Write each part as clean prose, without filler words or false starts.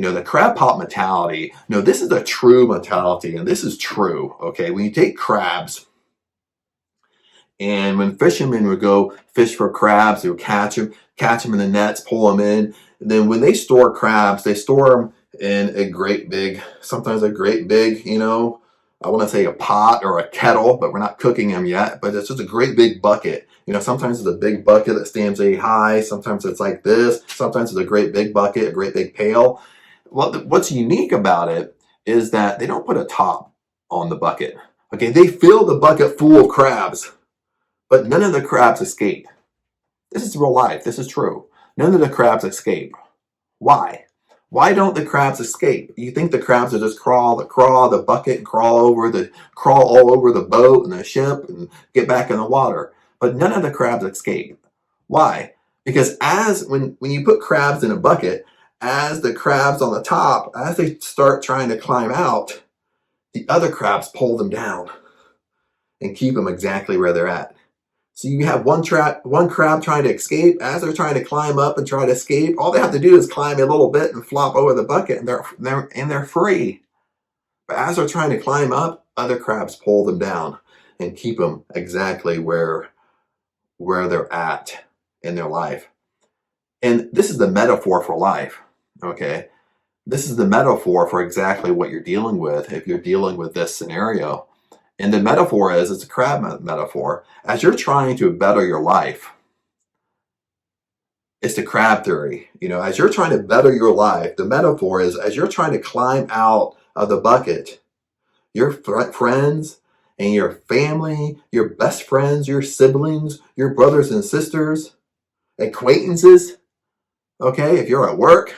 The crab pot mentality, this is a true mentality, and this is true, okay? When you take crabs, and when fishermen would go fish for crabs, they would catch them in the nets, pull them in. And then when they store crabs, they store them in a great big, sometimes a great big, I want to say a pot or a kettle, but we're not cooking them yet. But it's just a great big bucket. Sometimes it's a big bucket that stands very high. Sometimes it's like this. Sometimes it's a great big bucket, a great big pail. Well, what's unique about it is that they don't put a top on the bucket. Okay, they fill the bucket full of crabs, but none of the crabs escape. This is real life. This is true. None of the crabs escape. Why? Why don't the crabs escape? You think the crabs will just crawl the bucket and crawl all over the boat and the ship and get back in the water. But none of the crabs escape. Why? Because when you put crabs in a bucket, as the crabs on the top, as they start trying to climb out, the other crabs pull them down and keep them exactly where they're at. So you have one crab trying to escape. As they're trying to climb up and try to escape, all they have to do is climb a little bit and flop over the bucket, and they're free. But as they're trying to climb up, other crabs pull them down and keep them exactly where they're at in their life. And this is the metaphor for life, okay? This is the metaphor for exactly what you're dealing with if you're dealing with this scenario. And the metaphor it's a crab metaphor. As you're trying to better your life, it's the crab theory. As you're trying to better your life, the metaphor is as you're trying to climb out of the bucket, your friends and your family, your best friends, your siblings, your brothers and sisters, acquaintances, okay, if you're at work,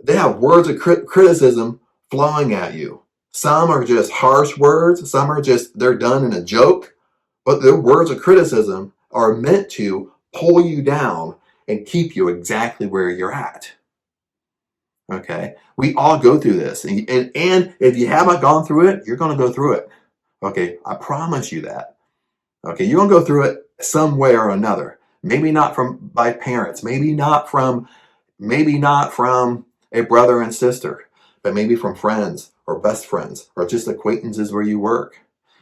they have words of criticism flowing at you. Some are just harsh words. Some are they're done in a joke. But their words of criticism are meant to pull you down and keep you exactly where you're at. Okay? We all go through this. And if you haven't gone through it, you're going to go through it. Okay? I promise you that. Okay? You're going to go through it some way or another. Maybe not by parents. Maybe not from a brother and sister. But maybe from friends or best friends or just acquaintances where you work.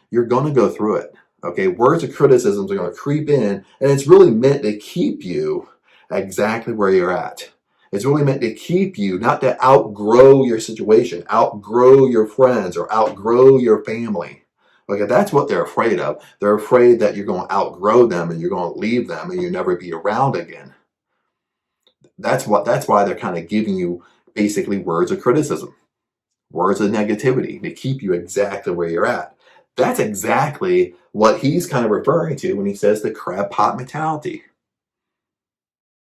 You're going to go through it. Okay, words of criticisms are going to creep in, and it's really meant to keep you exactly where you're at. It's really meant to keep you, not to outgrow your situation, outgrow your friends, or outgrow your family. Okay, that's what they're afraid of. They're afraid that you're going to outgrow them and you're going to leave them and you'll never be around again. That's why they're kind of giving you basically words of criticism, words of negativity to keep you exactly where you're at. That's exactly what he's kind of referring to when he says the crab pot mentality.